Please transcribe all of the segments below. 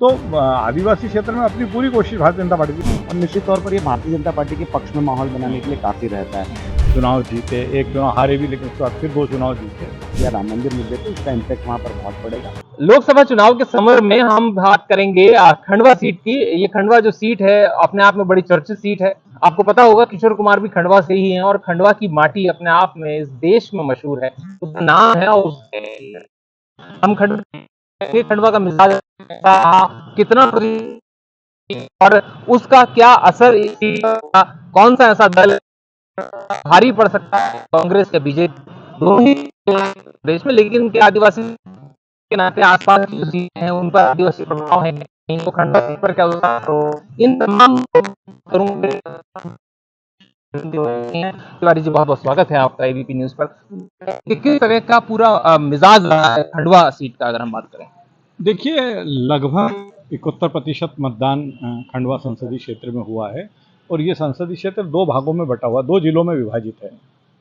तो आदिवासी क्षेत्र में अपनी पूरी कोशिश भारतीय जनता पार्टी की। और निश्चित तौर पर ये भारतीय जनता पार्टी के पक्ष में माहौल बनाने के लिए काफ़ी रहता है। चुनाव जीते, एक चुनाव हारे भी, लेकिन उसके बाद फिर 2 चुनाव जीते। या राम मंदिर मुद्दे पे इसका इम्पैक्ट वहाँ पर बहुत पड़ेगा। लोकसभा चुनाव के समर में हम बात करेंगे खंडवा सीट की। ये खंडवा जो सीट है अपने आप में बड़ी चर्चित सीट है। आपको पता होगा किशोर कुमार भी खंडवा से ही हैं और खंडवा की माटी अपने आप में इस देश में मशहूर है, उसका नाम है। और हम खंडवा का मिजाज कितना और उसका क्या असर कौन सा ऐसा दल भारी पड़ सकता है, कांग्रेस या बीजेपी, दोनों ही देश में। लेकिन क्या आदिवासी के नाते आसपास की जो सीटें हैं उन पर आदिवासी प्रभाव है नहीं, तो खंडवा सीट पर क्या होगा, तो इन तमाम करूंगे। तिवारी जी, बहुत बहुत स्वागत है आपका एबीपी न्यूज पर। किस तरह का पूरा मिजाज रहा है खंडवा सीट का, अगर हम बात करें? देखिए, लगभग 71% मतदान खंडवा संसदीय क्षेत्र में हुआ है और ये संसदीय क्षेत्र 2 भागों में बटा हुआ, 2 जिलों में विभाजित है।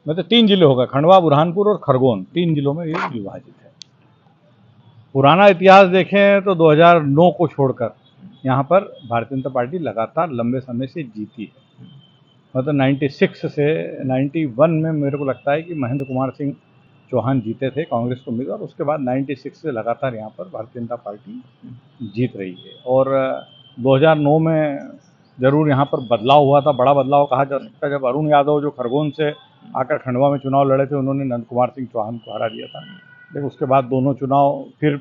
मतलब 3 जिले होगा, खंडवा, बुरहानपुर और खरगोन, 3 जिलों में ये विभाजित है। पुराना इतिहास देखें तो 2009 को छोड़कर यहाँ पर भारतीय जनता पार्टी लगातार लंबे समय से जीती है। मतलब 96 से 91 में मेरे को लगता है कि महेंद्र कुमार सिंह चौहान जीते थे कांग्रेस को उम्मीदवार। उसके बाद 96 से लगातार यहाँ पर भारतीय जनता पार्टी जीत रही है। और 2009 में ज़रूर यहाँ पर बदलाव हुआ था, बड़ा बदलाव कहा जा सकता है, जब अरुण यादव जो खरगोन से आकर खंडवा में चुनाव लड़े थे, उन्होंने नंद कुमार सिंह चौहान को हरा दिया था। लेकिन उसके बाद दोनों चुनाव फिर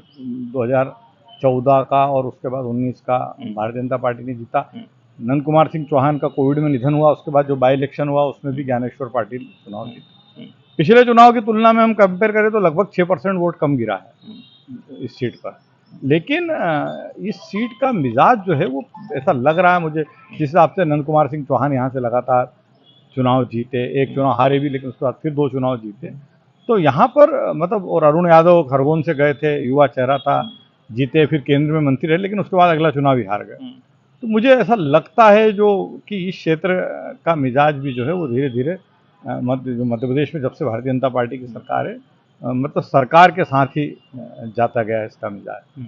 2014 का और उसके बाद 19 का भारतीय जनता पार्टी ने जीता। नंद कुमार सिंह चौहान का कोविड में निधन हुआ, उसके बाद जो बाई इलेक्शन हुआ उसमें भी ज्ञानेश्वर पाटिल चुनाव जीते। पिछले चुनाव की तुलना में हम कंपेयर करें तो लगभग 6% वोट कम गिरा है इस सीट पर। लेकिन इस सीट का मिजाज जो है वो ऐसा लग रहा है मुझे, जिस हिसाब से नंद कुमार सिंह चौहान यहाँ से लगातार चुनाव जीते, एक चुनाव हारे भी लेकिन उसके बाद फिर 2 चुनाव जीते, तो यहाँ पर मतलब, और अरुण यादव खरगोन से गए थे, युवा चेहरा था, जीते, फिर केंद्र में मंत्री रहे, लेकिन उसके बाद अगला चुनाव ही हार गए। तो मुझे ऐसा लगता है जो कि इस क्षेत्र का मिजाज भी जो है वो धीरे धीरे मध्य प्रदेश में जब से भारतीय जनता पार्टी की सरकार है, मतलब सरकार के साथ ही जाता गया है इसका मिजाज।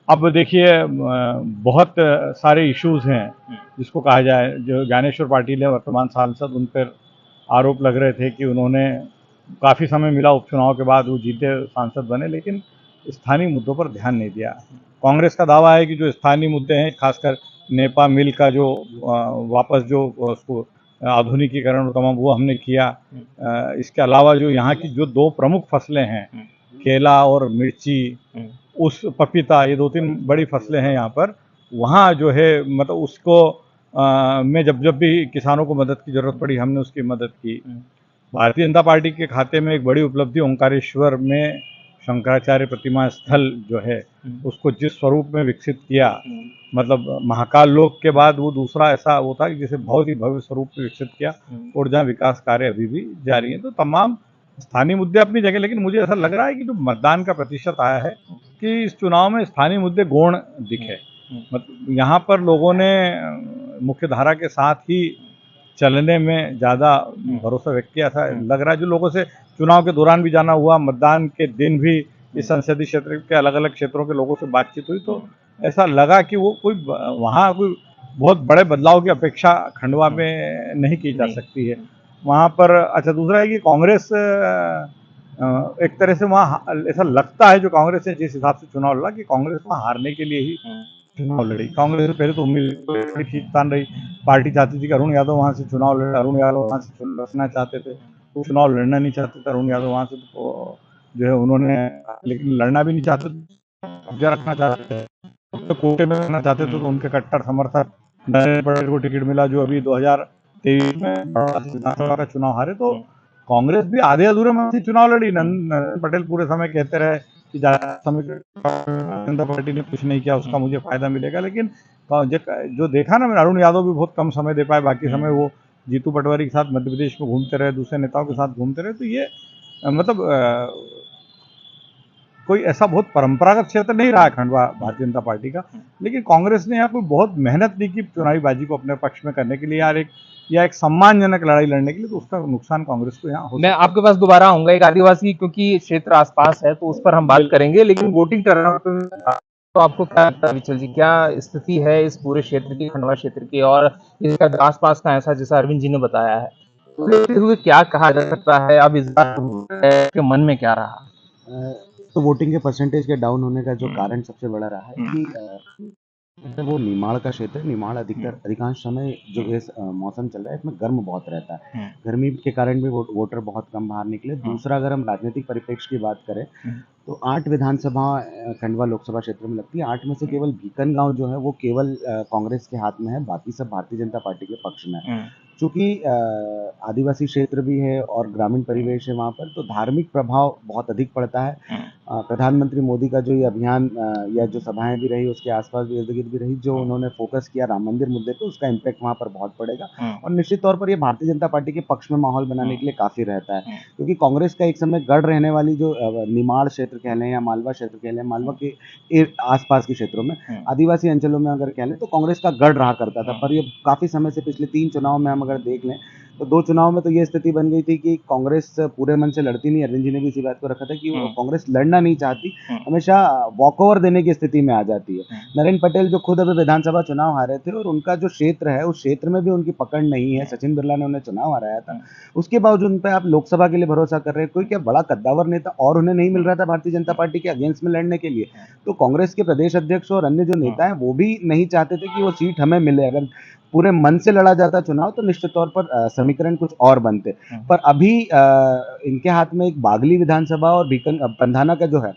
अब देखिए, बहुत सारे इश्यूज हैं जिसको कहा जाए, जो ज्ञानेश्वर पाटिल है वर्तमान सांसद, उन पर आरोप लग रहे थे कि उन्होंने काफ़ी समय मिला उपचुनाव के बाद, वो जीते सांसद बने, लेकिन स्थानीय मुद्दों पर ध्यान नहीं दिया। कांग्रेस का दावा है कि जो स्थानीय मुद्दे हैं, खासकर नेपा मिल का जो वापस जो उसको आधुनिकीकरण और तमाम वो हमने किया। इसके अलावा जो यहाँ की जो 2 प्रमुख फसलें हैं, केला और मिर्ची, उस पपीता, ये 2-3 बड़ी फसलें हैं यहाँ पर, वहाँ जो है मतलब उसको में जब जब भी किसानों को मदद की ज़रूरत पड़ी हमने उसकी मदद की। भारतीय जनता पार्टी के खाते में एक बड़ी उपलब्धि ओंकारेश्वर में शंकराचार्य प्रतिमा स्थल जो है उसको जिस स्वरूप में विकसित किया, मतलब महाकाल लोक के बाद वो दूसरा ऐसा वो था कि जिसे बहुत ही भव्य स्वरूप में विकसित किया, और जहाँ विकास कार्य अभी भी जारी है। तो तमाम स्थानीय मुद्दे अपनी जगह, लेकिन मुझे ऐसा लग रहा है कि जो मतदान का प्रतिशत आया है कि इस चुनाव में स्थानीय मुद्दे गौण दिखे। मतलब यहाँ पर लोगों ने मुख्य धारा के साथ ही चलने में ज़्यादा भरोसा व्यक्त किया था, लग रहा है। जो लोगों से चुनाव के दौरान भी जाना हुआ, मतदान के दिन भी इस संसदीय क्षेत्र के अलग अलग क्षेत्रों के लोगों से बातचीत हुई, तो ऐसा लगा कि वो कोई वहाँ कोई बहुत बड़े बदलाव की अपेक्षा खंडवा में नहीं की जा सकती है वहाँ पर। अच्छा, दूसरा है कि कांग्रेस एक तरह से वहाँ ऐसा लगता है, जो कांग्रेस ने जिस हिसाब से चुनाव लड़ा, कि कांग्रेस वहाँ हारने के लिए ही चुनाव लड़ी। कांग्रेस पहले तो उम्मीद बड़ी ठीक तान रही, पार्टी चाहती थी कि अरुण यादव वहाँ से चुनाव लड़े, अरुण यादव वहाँ से लड़ना चाहते थे, तो चुनाव लड़ना नहीं चाहते थे अरुण यादव वहाँ से, तो जो है उन्होंने, लेकिन लड़ना भी नहीं चाहते, कब्जा रखना चाहते थे, तो कोटे में रहना चाहते थे, तो उनके कट्टर समर्थक नरेंद्र पटेल को टिकट मिला, जो अभी 2023 में विधानसभा का चुनाव हारे। तो कांग्रेस भी आधे अधूरे में चुनाव लड़ी। नरेंद्र पटेल पूरे समय कहते रहे कि समय जनता पार्टी ने कुछ नहीं किया, उसका मुझे फायदा मिलेगा, लेकिन जो देखा ना, अरुण यादव भी बहुत कम समय दे पाए, बाकी समय वो जीतू पटवारी के साथ मध्य प्रदेश में घूमते रहे, दूसरे नेताओं के साथ घूमते रहे। तो ये मतलब कोई ऐसा बहुत परंपरागत क्षेत्र नहीं रहा है खंडवा भारतीय जनता पार्टी का, लेकिन कांग्रेस ने यहाँ कोई बहुत मेहनत नहीं की चुनावी बाजी को अपने पक्ष में करने के लिए, या एक सम्मानजनक लड़ाई लड़ने के लिए, तो उसका नुकसान कांग्रेस को यहाँ हो मैं आपके पास दोबारा आऊंगा, एक आदिवासी क्योंकि क्षेत्र आसपास है तो उस पर हम बात करेंगे, लेकिन वोटिंग टर्नआउट तो आपको क्या लगता है विचल जी, क्या स्थिति है इस पूरे क्षेत्र की, खंडवा क्षेत्र की और इसका आसपास का ऐसा जैसा अरविंद जी ने बताया है, तो देखते हुए क्या कहा जा सकता है अब इस बार के मन में क्या रहा? तो वोटिंग के परसेंटेज के डाउन होने का जो कारण सबसे बड़ा रहा है कि वो निमाड़ का क्षेत्र है। निमाड़ अधिकांश समय जो मौसम चल रहा है इसमें गर्म बहुत रहता है। गर्मी के कारण भी वोटर बहुत कम बाहर निकले। दूसरा, अगर हम राजनीतिक परिप्रेक्ष्य की बात करें तो 8 विधानसभा खंडवा लोकसभा क्षेत्र में लगती है। 8 में से केवल भीकनगांव जो है वो केवल कांग्रेस के हाथ में है, बाकी सब भारतीय जनता पार्टी के पक्ष में है। चूँकि आदिवासी क्षेत्र भी है और ग्रामीण परिवेश है वहाँ पर, तो धार्मिक प्रभाव बहुत अधिक पड़ता है। प्रधानमंत्री मोदी का जो ये अभियान या जो सभाएँ भी रही उसके आस-पास भी इर्द-गिर्द भी रही, जो उन्होंने फ़ोकस किया राम मंदिर मुद्दे पे, उसका इम्पैक्ट वहाँ पर बहुत पड़ेगा। और निश्चित तौर पर ये भारतीय जनता पार्टी के पक्ष में माहौल बनाने के लिए काफ़ी रहता है। क्योंकि कांग्रेस का एक समय गढ़ रहने वाली जो निमाड़ क्षेत्र कह लें या मालवा क्षेत्र कह लें, मालवा के आसपास के क्षेत्रों में, आदिवासी अंचलों में अगर कह लें तो कांग्रेस का गढ़ रहा करता था। पर ये काफ़ी समय से पिछले 3 चुनाव में हम अगर देख लें तो 2 चुनाव में तो ये स्थिति बन गई थी कि कांग्रेस पूरे मन से लड़ती नहीं। अरविंद जी ने भी इसी बात को रखा था कि वो कांग्रेस लड़ना नहीं चाहती, हमेशा वॉकओवर देने की स्थिति में आ जाती है। नरेंद्र पटेल जो खुद अभी विधानसभा चुनाव हारे थे और उनका जो क्षेत्र है उस क्षेत्र में भी उनकी पकड़ नहीं है। सचिन बिरला ने उन्हें चुनाव हराया था, उसके बावजूद उन पे आप लोकसभा के लिए भरोसा कर रहे हैं। कोई क्या बड़ा कद्दावर नेता और उन्हें नहीं मिल रहा था भारतीय जनता पार्टी के अगेंस्ट में लड़ने के लिए, तो कांग्रेस के प्रदेश अध्यक्ष और अन्य जो नेता हैं वो भी नहीं चाहते थे कि वो सीट हमें मिले। अगर पूरे मन से लड़ा जाता चुनाव तो निश्चित तौर पर समीकरण कुछ और बनते। पर अभी इनके हाथ में एक बागली विधानसभा और पंधाना का जो है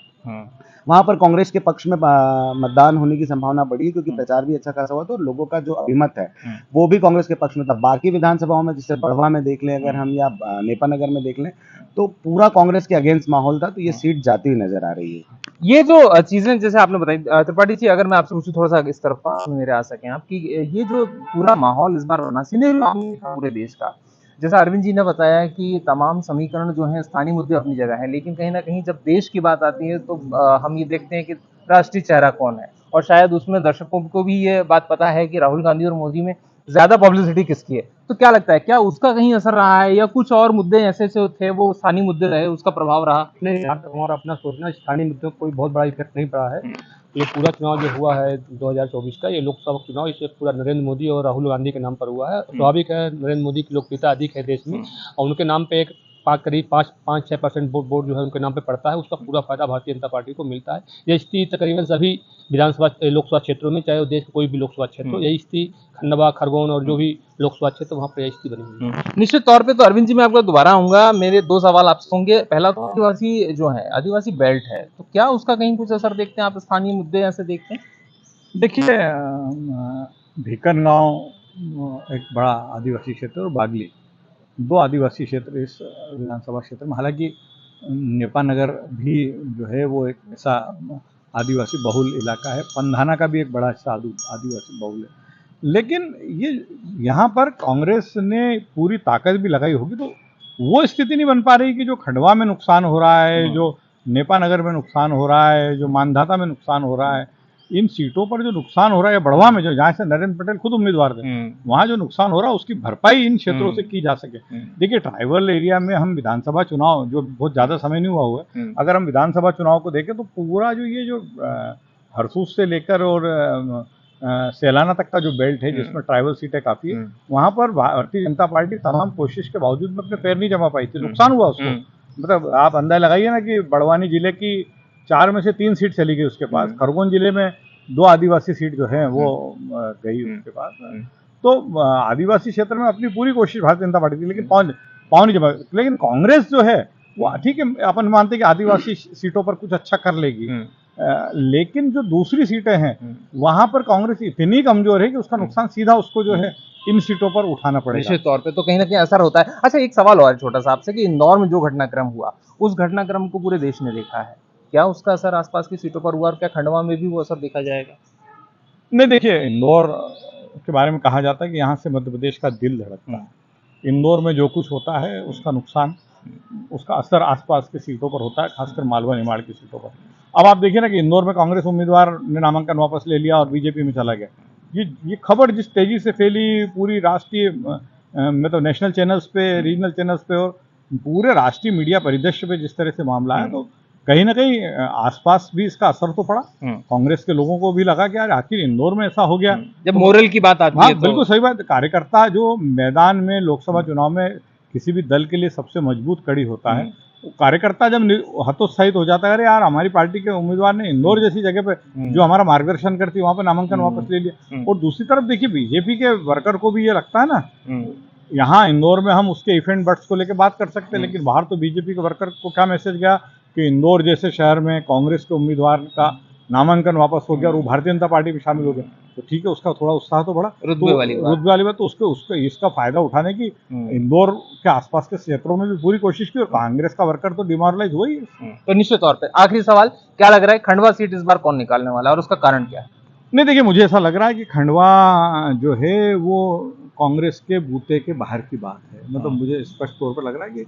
वहाँ पर कांग्रेस के पक्ष में मतदान होने की संभावना बढ़ी है, क्योंकि प्रचार भी अच्छा खासा हुआ था और लोगों का जो अभिमत है वो भी कांग्रेस के पक्ष में था। बाकी विधानसभाओं में जैसे बढ़वा में देख लें अगर हम या नेपानगर में देख लें तो पूरा कांग्रेस के अगेंस्ट माहौल था, तो ये सीट जाती हुई नजर आ रही है। ये जो चीजें जैसे आपने बताई त्रिपाठी जी, अगर मैं आपसे पूछूं थोड़ा सा इस तरफ मेरे आ सकें आप कि ये जो पूरा माहौल इस बार बना सिनेरियो पूरे देश का, जैसा अरविंद जी ने बताया कि तमाम समीकरण जो हैं स्थानीय मुद्दे अपनी जगह हैं, लेकिन कहीं ना कहीं जब देश की बात आती है तो हम ये देखते हैं कि राष्ट्रीय चेहरा कौन है, और शायद उसमें दर्शकों को भी ये बात पता है कि राहुल गांधी और मोदी में ज्यादा पब्लिसिटी किसकी है। तो क्या लगता है, क्या उसका कहीं असर रहा है या कुछ और मुद्दे ऐसे थे वो स्थानीय मुद्दे रहे, उसका प्रभाव रहा? नहीं, यहाँ तक हमारा अपना सोचना, स्थानीय मुद्दों को कोई बहुत बड़ा इफेक्ट नहीं पड़ा है। ये पूरा चुनाव जो हुआ है 2024 का, ये लोकसभा चुनाव, इसे पूरा नरेंद्र मोदी और राहुल गांधी के नाम पर हुआ है। स्वाभाविक है, नरेंद्र मोदी की लोकप्रियता अधिक है देश में और उनके नाम पे एक करीब 5-6% वोट जो है उनके नाम पे पड़ता है, उसका पूरा फायदा भारतीय जनता पार्टी को मिलता है। यही स्थिति तकरीबन सभी लोकसभा क्षेत्रों में, चाहे वो देश कोई भी लोकसभा क्षेत्र हो, यही स्थिति खंडवा, खरगोन और जो भी लोकसभा क्षेत्र वहाँ पर यही स्थिति बनी हुई है। निश्चित तौर पे तो अरविंद जी मैं आपको दोबारा आऊंगा, मेरे 2 सवाल आपसे होंगे। पहला तो आदिवासी जो है, आदिवासी बेल्ट है, तो क्या उसका कहीं कुछ असर देखते हैं आप, स्थानीय मुद्दे ऐसे देखते हैं? देखिए, भीकनगांव एक बड़ा आदिवासी क्षेत्र और बागली, 2 आदिवासी क्षेत्र इस विधानसभा क्षेत्र में। हालांकि नेपानगर भी जो है वो एक ऐसा आदिवासी बहुल इलाका है, पंधाना का भी एक बड़ा हिस्सा आदिवासी बहुल है। लेकिन ये यहाँ पर कांग्रेस ने पूरी ताकत भी लगाई होगी तो वो स्थिति नहीं बन पा रही कि जो खंडवा में नुकसान हो रहा है, जो नेपानगर में नुकसान हो रहा है, जो मानधाता में नुकसान हो रहा है, इन सीटों पर जो नुकसान हो रहा है, बढ़वा में जो जहाँ से नरेंद्र पटेल खुद उम्मीदवार थे, वहाँ जो नुकसान हो रहा है उसकी भरपाई इन क्षेत्रों से की जा सके। देखिए, ट्राइबल एरिया में हम विधानसभा चुनाव, जो बहुत ज़्यादा समय नहीं हुआ है, अगर हम विधानसभा चुनाव को देखें तो पूरा जो ये जो हरसूद से लेकर और सेलाना तक का जो बेल्ट है जिसमें ट्राइबल सीटें काफ़ी है, वहाँ पर भारतीय जनता पार्टी तमाम कोशिश के बावजूद में अपने पैर नहीं जमा पाई थी, नुकसान हुआ उसको। मतलब आप अंदाजा लगाइए ना कि बड़वानी जिले की 4 में से 3 सीट चली गई उसके पास, खरगोन जिले में 2 आदिवासी सीट जो है वो गई उसके पास। तो आदिवासी क्षेत्र में अपनी पूरी कोशिश भारतीय जनता पार्टी की, लेकिन पाँव नहीं जमा। लेकिन कांग्रेस जो है वो ठीक है, अपन मानते हैं कि आदिवासी सीटों पर कुछ अच्छा कर लेगी, लेकिन जो दूसरी सीटें हैं वहां पर कांग्रेस इतनी कमजोर है कि उसका नुकसान सीधा उसको जो है इन सीटों पर उठाना पड़ेगा। निश्चित तौर पे तो कहीं ना कहीं असर होता है। अच्छा, एक सवाल और छोटा सा आपसे कि इंदौर में जो घटनाक्रम हुआ, उस घटनाक्रम को पूरे देश ने देखा है, क्या उसका असर आसपास की सीटों पर हुआ और क्या खंडवा में भी वो असर देखा जाएगा? नहीं, देखिए, इंदौर के बारे में कहा जाता है कि यहाँ से मध्य प्रदेश का दिल धड़कता है। इंदौर में जो कुछ होता है उसका नुकसान, उसका असर आसपास की सीटों पर होता है, खासकर मालवा निमाड़ की सीटों पर। अब आप देखिए ना कि इंदौर में कांग्रेस उम्मीदवार ने नामांकन वापस ले लिया और बीजेपी में चला गया। ये खबर जिस तेजी से फैली पूरी राष्ट्रीय मतलब नेशनल चैनल्स पे, रीजनल चैनल्स पे और पूरे राष्ट्रीय मीडिया परिदृश्य पे जिस तरह से मामला है, तो कहीं ना कहीं आसपास भी इसका असर तो पड़ा। कांग्रेस के लोगों को भी लगा कि यार आखिर इंदौर में ऐसा हो गया। जब मोरल की बात आती हाँ है तो बिल्कुल सही बात। कार्यकर्ता जो मैदान में लोकसभा चुनाव में किसी भी दल के लिए सबसे मजबूत कड़ी होता है, कार्यकर्ता जब हतोत्साहित हो जाता है, अरे यार हमारी पार्टी के उम्मीदवार ने इंदौर जैसी जगह पे जो हमारा मार्गदर्शन करती है वहां पे नामांकन वापस ले लिया। और दूसरी तरफ देखिए बीजेपी के वर्कर को भी ये लगता है ना, यहाँ इंदौर में हम उसके इफेंट बट्स को लेकर बात कर सकते हैं, लेकिन बाहर तो बीजेपी के वर्कर को क्या मैसेज गया कि इंदौर जैसे शहर में कांग्रेस के उम्मीदवार का नामांकन वापस हो गया और वो भारतीय जनता पार्टी में शामिल हो गए। तो ठीक है, उसका थोड़ा उत्साह तो बढ़ा, रुतबे वाली बात। तो उसके इसका फायदा उठाने की इंदौर के आसपास के क्षेत्रों में भी पूरी कोशिश की और कांग्रेस का वर्कर तो डिमोरलाइज हुआ ही। तो निश्चित तौर पे आखिरी सवाल, क्या लग रहा है खंडवा सीट इस बार कौन निकालने वाला है और उसका कारण क्या है? नहीं देखिए, मुझे ऐसा लग रहा है कि खंडवा जो है वो कांग्रेस के बूते के बाहर की बात है। मतलब मुझे स्पष्ट तौर पर लग रहा है कि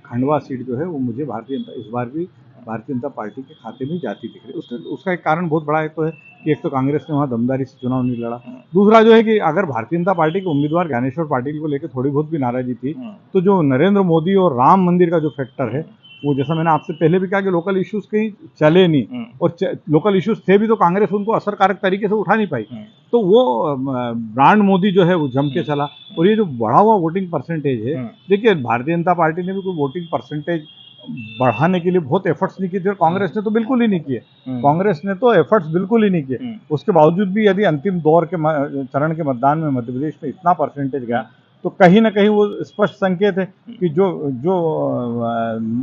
खंडवा सीट जो है वो मुझे इस बार भी भारतीय जनता पार्टी के खाते में जाती दिख रही है। उसका एक कारण बहुत बड़ा तो है कि एक तो कांग्रेस ने वहाँ दमदारी से चुनाव नहीं लड़ा। दूसरा जो है कि अगर भारतीय जनता पार्टी के उम्मीदवार ज्ञानेश्वर पाटिल को लेकर थोड़ी बहुत भी नाराजगी थी, तो जो नरेंद्र मोदी और राम मंदिर का जो फैक्टर है वो, जैसा मैंने आपसे पहले भी कहा कि लोकल इश्यूज कहीं चले नहीं, और लोकल इश्यूज थे भी तो कांग्रेस उनको असरकारक तरीके से उठा नहीं पाई। तो वो ब्रांड मोदी जो है वो जम के चला। और ये जो बढ़ा हुआ वोटिंग परसेंटेज है, देखिए भारतीय जनता पार्टी ने भी कोई वोटिंग परसेंटेज बढ़ाने के लिए बहुत एफर्ट्स नहीं किए थे, और कांग्रेस ने तो बिल्कुल ही नहीं किए। कांग्रेस ने तो एफर्ट्स बिल्कुल ही नहीं किए। उसके बावजूद भी यदि अंतिम दौर के चरण के मतदान में मध्य प्रदेश में इतना परसेंटेज गया, तो कहीं ना कहीं वो स्पष्ट संकेत है कि जो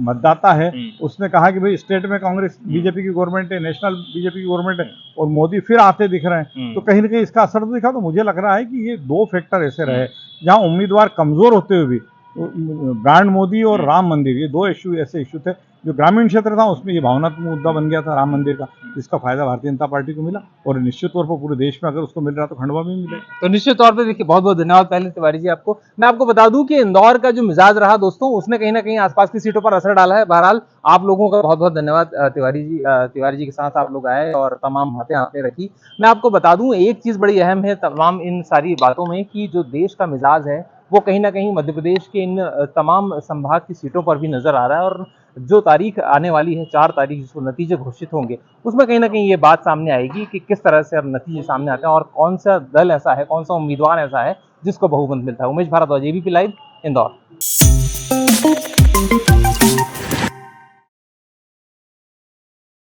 मतदाता है उसने कहा कि भाई स्टेट में कांग्रेस बीजेपी की गवर्नमेंट है, नेशनल बीजेपी की गवर्नमेंट है, और मोदी फिर आते दिख रहे हैं। तो कहीं ना कहीं इसका असर तो दिखा। तो मुझे लग रहा है कि ये दो फैक्टर ऐसे रहे जहां उम्मीदवार कमजोर होते हुए भी ब्रांड मोदी और राम मंदिर, ये दो ऐसे इशू थे जो ग्रामीण क्षेत्र था उसमें ये भावनात्मक मुद्दा बन गया था राम मंदिर का, जिसका फायदा भारतीय जनता पार्टी को मिला। और निश्चित तौर पर पूरे देश में अगर उसको मिल रहा तो खंडवा में मिलेगा। तो निश्चित तौर पे देखिए, बहुत बहुत धन्यवाद पहले तिवारी जी आपको। मैं आपको बता दूं कि इंदौर का जो मिजाज रहा दोस्तों, उसने कहीं ना कहीं आसपास की सीटों पर असर डाला है। बहरहाल आप लोगों का बहुत बहुत धन्यवाद। तिवारी जी के साथ आप लोग आए और तमाम बातें रखी। मैं आपको बता दूं एक चीज बड़ी अहम है तमाम इन सारी बातों में, कि जो देश का मिजाज है वो कहीं ना कहीं मध्य प्रदेश के इन तमाम संभाग की सीटों पर भी नजर आ रहा है। और जो तारीख आने वाली है 4 तारीख, जिसको नतीजे घोषित होंगे, उसमें कहीं ना कहीं ये बात सामने आएगी कि किस तरह से अब नतीजे सामने आते हैं और कौन सा दल ऐसा है, कौन सा उम्मीदवार ऐसा है जिसको बहुमत मिलता है। Umesh Bhardwaj, ABP live, Indore.